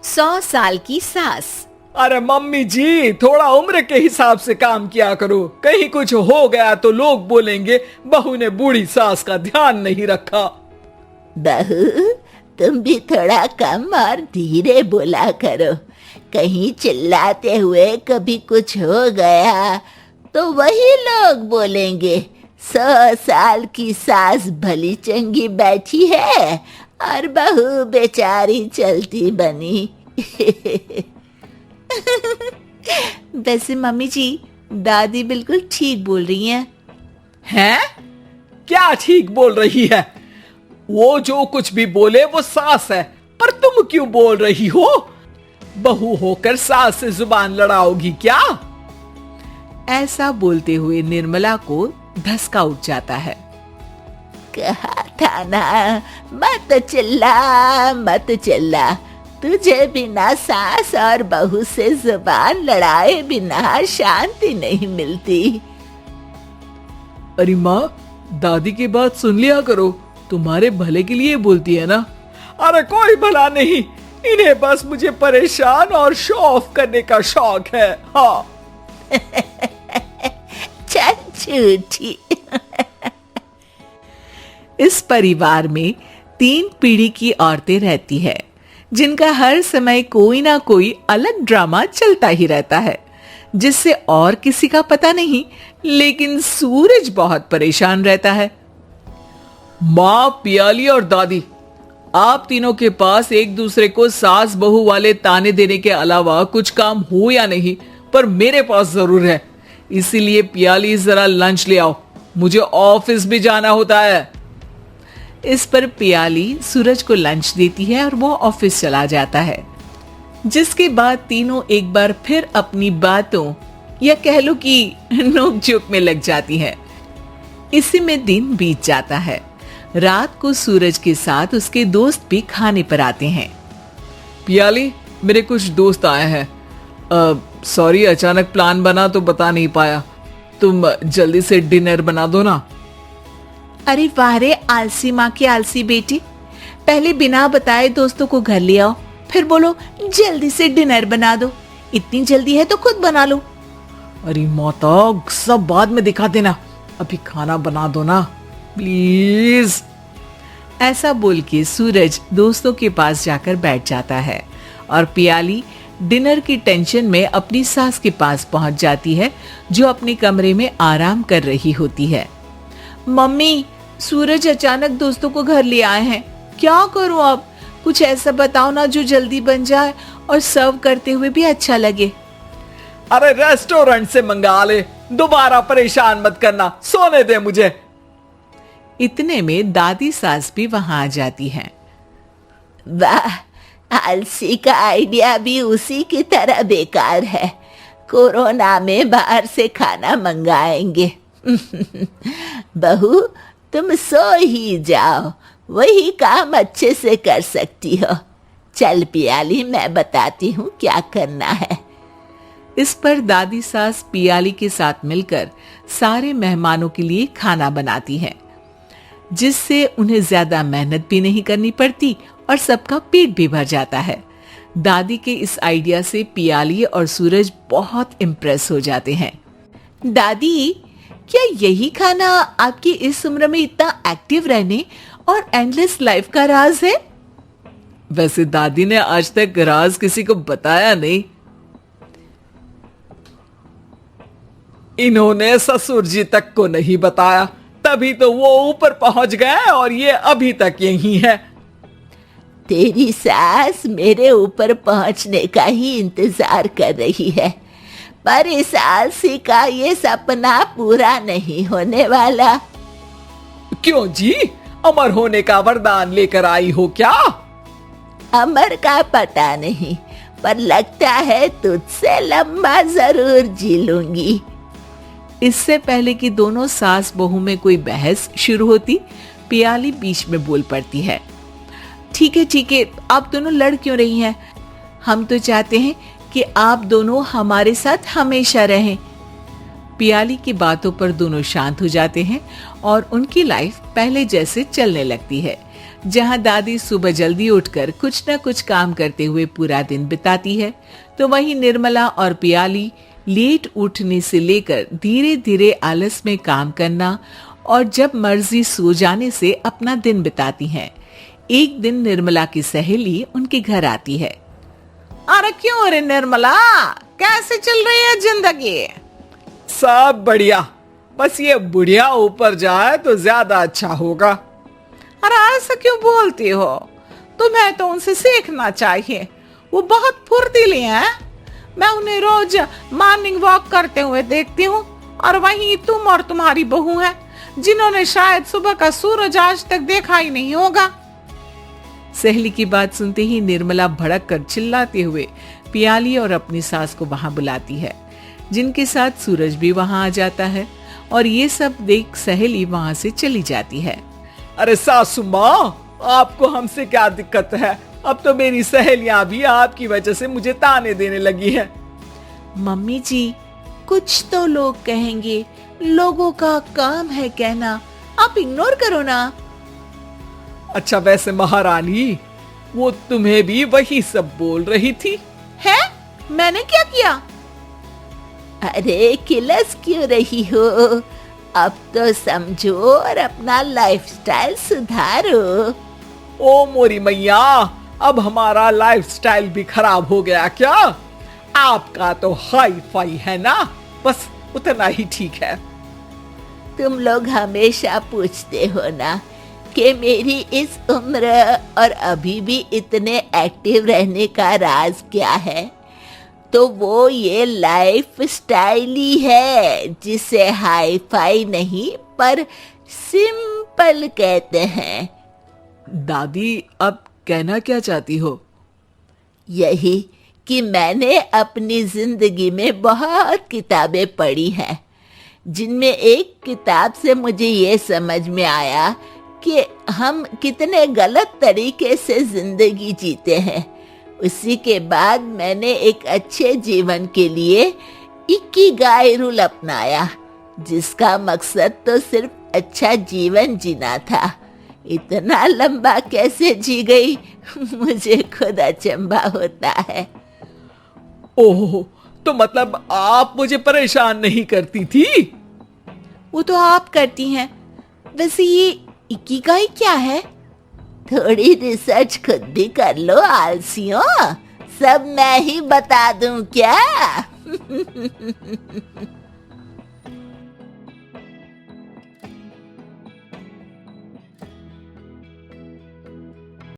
100 साल की सास। अरे मम्मी जी, थोड़ा उम्र के हिसाब से काम किया करो। कहीं कुछ हो गया तो लोग बोलेंगे बहू ने बूढ़ी सास का ध्यान नहीं रखा। बहू, तुम भी थोड़ा कम और धीरे बोला करो। कहीं चिल्लाते हुए कभी कुछ हो गया तो वही लोग बोलेंगे 100 साल की सास भली चंगी बैठी है और बहू बेचारी चलती बनी। वैसे मम्मी जी, दादी बिल्कुल ठीक बोल रही हैं। हैं? क्या ठीक बोल रही है? वो जो कुछ भी बोले वो सास है, पर तुम क्यों बोल रही हो? बहू होकर सास से जुबान लड़ाओगी क्या? ऐसा बोलते हुए निर्मला को धसका उठ जाता है। कहा था ना, मत चिल्ला। तुझे बिना सास और बहू से जुबान लड़ाए बिना शांति नहीं मिलती। अरे माँ, दादी की बात सुन लिया करो, तुम्हारे भले के लिए बोलती है ना। अरे कोई भला नहीं, इन्हें बस मुझे परेशान और शो ऑफ करने का शौक है। हाँ। झूठी। इस परिवार में 3 पीढ़ी की औरतें रहती है, जिनका हर समय कोई ना कोई अलग ड्रामा चलता ही रहता है, जिससे और किसी का पता नहीं, लेकिन सूरज बहुत परेशान रहता है। माँ, पियाली और दादी, आप तीनों के पास एक दूसरे को सास बहू वाले ताने देने के अलावा कुछ काम हो या नहीं, पर मेरे पास जरूर है। इसीलिए पियाली, जरा लंच ले आओ, मुझे ऑफिस भी जाना होता है। इस पर पियाली सूरज को लंच देती है और वो ऑफिस चला जाता है, जिसके बाद तीनों एक बार फिर अपनी बातों या कह लो कि नोक-झोंक में लग जाती हैं। इसी में दिन बीत जाता है। रात को सूरज के साथ उसके दोस्त भी खाने पर आते हैं। पियाली, मेरे कुछ दोस्त आए हैं। सॉरी, अचानक प्लान बना तो बता नहीं पाया। तुम जल्दी से डिनर बना दो ना। अरे वाह रे, आलसी माँ की आलसी बेटी। पहले बिना बताए दोस्तों को घर ले आओ, फिर बोलो जल्दी से डिनर बना दो। इतनी जल्दी है तो खुद बना लो। अरे माता, सब बाद में दिखा देना, अभी खाना बना दो ना प्लीज। ऐसा बोल के सूरज दोस्तों के पास जाकर बैठ जाता है और पियाली डिनर की टेंशन में अपनी सास के पास पहुंच जाती है, जो अपने कमरे में आराम कर रही होती है। मम्मी, सूरज अचानक दोस्तों को घर ले आए हैं, क्या करूं अब? कुछ ऐसा बताओ ना जो जल्दी बन जाए और सर्व करते हुए भी अच्छा लगे। अरे रेस्टोरेंट से मंगा ले, दोबारा परेशान मत करना, सोने दे मुझे। इतने में दादी सास भी वहां आ जाती हैं। वाह, आलसी का आइडिया भी उसी की तरह बेकार है। कोरोना में बाहर से खाना मंगाएंगे। बहू, तुम सो ही जाओ, वही काम अच्छे से कर सकती हो। चल पियाली, मैं बताती हूँ क्या करना है। इस पर दादी सास पियाली के साथ मिलकर सारे मेहमानों के लिए खाना बनाती हैं, जिससे उन्हें ज्यादा मेहनत भी नहीं करनी पड़ती और सबका पेट भी भर जाता है। दादी के इस आइडिया से पियाली और सूरज बहुत इम्प्रेस हो जाते हैं। दादी, क्या यही खाना आपकी इस उम्र में इतना एक्टिव रहने और एंडलेस लाइफ का राज है? वैसे दादी ने आज तक राज किसी को बताया नहीं। इन्होंने ससुर जी तक को नहीं बताया, तभी तो वो ऊपर पहुंच गए और ये अभी तक यही है। तेरी सास मेरे ऊपर पहुंचने का ही इंतजार कर रही है, पर इस आलसी का ये सपना पूरा नहीं होने वाला। क्यों जी, अमर होने का वरदान लेकर आई हो क्या? अमर का पता नहीं, पर लगता है तुझसे लंबा जरूर जी लूंगी। इससे पहले कि दोनों सास बहू में कोई बहस शुरू होती, पियाली बीच में बोल पड़ती है। ठीक है, आप दोनों लड़ क्यों रही हैं? हम तो चाहते हैं कि आप दोनों हमारे साथ हमेशा रहें। पियाली की बातों पर दोनों शांत हो जाते हैं और उनकी लाइफ पहले जैसे चलने लगती है। जहां दादी सुबह जल्दी उठकर कुछ न कुछ काम करते हुए पूरा दिन बिताती है, तो वहीं निर्मला और पियाली लेट उठने से लेकर धीरे धीरे आलस में काम करना और जब मर्जी सो जाने से अपना दिन बिताती हैं। एक दिन निर्मला की सहेली उनके घर आती है। अरे क्यों रे निर्मला, कैसे चल रही है जिंदगी? सब बढ़िया, बस ये बुढ़िया ऊपर जाए तो ज्यादा अच्छा होगा। अरे ऐसा क्यों बोलती हो? तुम्हें तो उनसे सीखना चाहिए, वो बहुत फुर्तीली हैं। मैं उन्हें रोज मॉर्निंग वॉक करते हुए देखती हूँ, और वहीं तुम और तुम्हारी बहू है जिन्होंने शायद सुबह का सूरज आज तक देखा ही नहीं होगा। सहेली की बात सुनते ही निर्मला भड़क कर चिल्लाते हुए पियाली और अपनी सास को वहां बुलाती है, जिनके साथ सूरज भी वहां आ जाता है और ये सब देख सहेली वहां से चली जाती है। अरे सासू माँ, आपको हमसे क्या दिक्कत है? अब तो मेरी सहेलियां भी आपकी वजह से मुझे ताने देने लगी है। मम्मी जी, कुछ तो लोग कहेंगे, लोगों का काम है कहना, आप इग्नोर करो ना। अच्छा वैसे महारानी, वो तुम्हें भी वही सब बोल रही थी? है? मैंने क्या किया? अरे किलस क्यों रही हो? अब तो समझो और अपना लाइफस्टाइल सुधारो। ओ मोरी मैया, अब हमारा लाइफस्टाइल भी खराब हो गया क्या? आपका तो हाई फाई है ना, बस उतना ही ठीक है। तुम लोग हमेशा पूछते हो ना कि मेरी इस उम्र और अभी भी इतने एक्टिव रहने का राज क्या है, तो वो ये लाइफ स्टाइल ही है जिसे हाई फाई नहीं पर सिंपल कहते हैं। दादी, अब कहना क्या चाहती हो? यही कि मैंने अपनी जिंदगी में बहुत किताबें पढ़ी हैं, जिनमें एक किताब से मुझे ये समझ में आया कि हम कितने गलत तरीके से जिंदगी जीते हैं। उसी के बाद मैंने एक अच्छे जीवन के लिए इकिगाई रूल अपनाया, जिसका मकसद तो सिर्फ अच्छा जीवन जीना था। इतना लंबा कैसे जी गई मुझे खुद अचंभा होता है। ओह, तो मतलब आप मुझे परेशान नहीं करती थी? वो तो आप करती हैं। वैसे ये इकिगाई क्या है? थोड़ी रिसर्च खुद भी कर लो आलसियों, सब मैं ही बता दूं क्या?